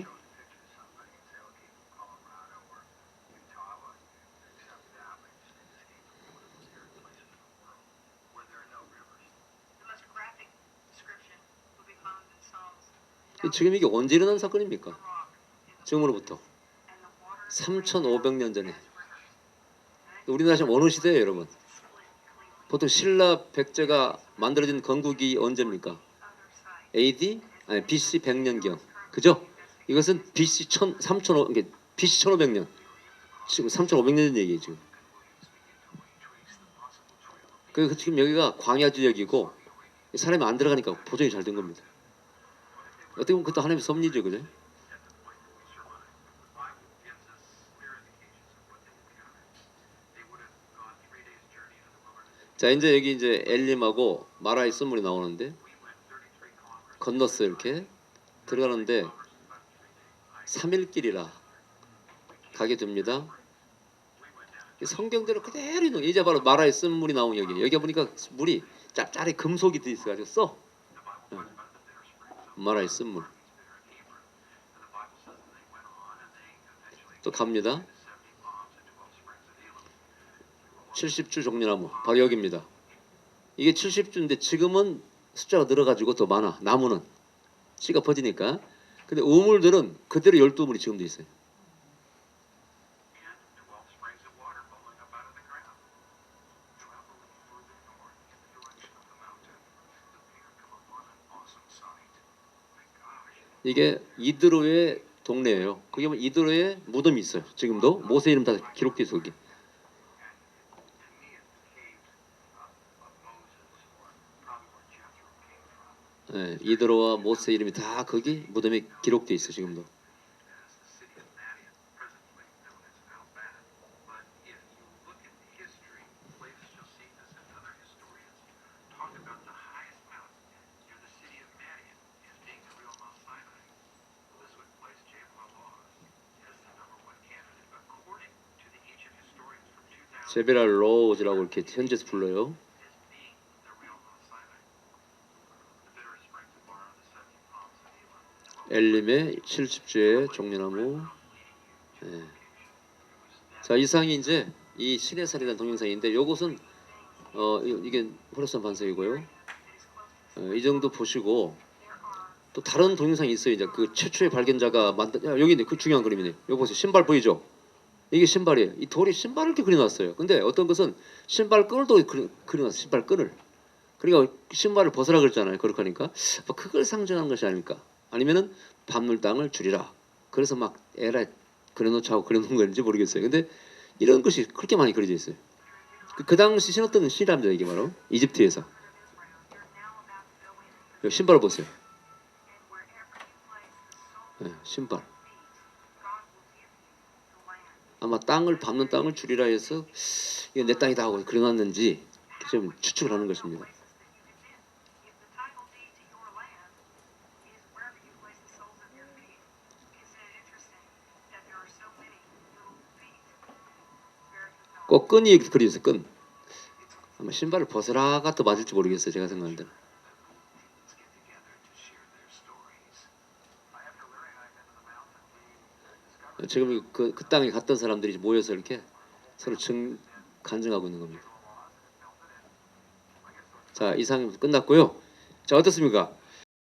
지금 이게 언제 일어난 사건입니까? 지금으로부터 3,500년 전에. 우리나라 지금 어느 시대예요, 여러분? 보통 신라 백제가 만들어진 건국이 언제입니까? AD? 아니 BC 100년경. 그죠? 이것은 BC 3,500, BC 1,500년. 지금 3,500년 전 얘기예요, 지금. 그 지금 여기가 광야 지역이고 사람이 안 들어가니까 보존이 잘 된 겁니다. 어떻게 보면 그것도 하나님의 섭리죠, 그죠? 자, 이제 여기 이제 엘림하고 마라의 쓴물이 나오는데 건넜어요, 이렇게 들어가는데 3일 길이라 가게 됩니다. 성경대로 그대로 있는 이제 바로 마라의 쓴물이 나온 여기 보니까 물이 짭짤이 금속이 돼 있어가지고 마라의 쓴물. 또 갑니다. 70주 종려나무 바로 여기입니다. 이게 70주인데 지금은 숫자가 늘어가지고 더 많아. 나무는 씨가 퍼지니까. 근데 우물들은 그대로 12물이 지금도 있어요. 이게 이드로의 동네예요. 거기 보면 이드로의 무덤이 있어요. 지금도 모세 이름 다 기록돼 있어 거기. 네, 이드로와 모세 이름이 다 거기 무덤에 기록돼 있어 지금도. 제베랄 로즈라고 이렇게 현지에서 불러요. 엘림의 70주의 종려나무. 예. 자, 이상이 이제 이 신의 살이라는 동영상인데 요것은 이게 호라산 반석이고요. 이 정도 보시고 또 다른 동영상이 있어요. 이제 그 최초의 발견자가 만든 여기 있네. 그 중요한 그림이네. 여기 보세요. 신발 보이죠? 이게 신발이에요. 이 돌이 신발을 이렇게 그려놨어요. 근데 어떤 것은 신발 끈을도 그려놨어요. 신발 끈을. 그러니까 신발을 벗으라 그랬잖아요. 거룩하니까 그걸 상징하는 것이 아닐까? 아니면은 밤물 땅을 줄이라. 그래서 막 에라 그려놓자고 그려놓은 건지 모르겠어요. 근데 이런 것이 그렇게 많이 그려져 있어요. 그 당시 신었던 신이랍니다. 이게 바로 이집트에서. 신발을 보세요. 네, 신발. 아마 땅을 밟는 땅을 줄이라 해서 이게 내 땅이다 하고 그려놨는지 좀 추측을 하는 것입니다. 꼭 끈이 그려져 있어요. 끈. 아마 신발을 벗으라가 또 맞을지 모르겠어요. 제가 생각할 때는. 지금 그 땅에 갔던 사람들이 모여서 이렇게 서로 간증하고 있는 겁니다. 자, 이상 끝났고요. 자, 어떻습니까?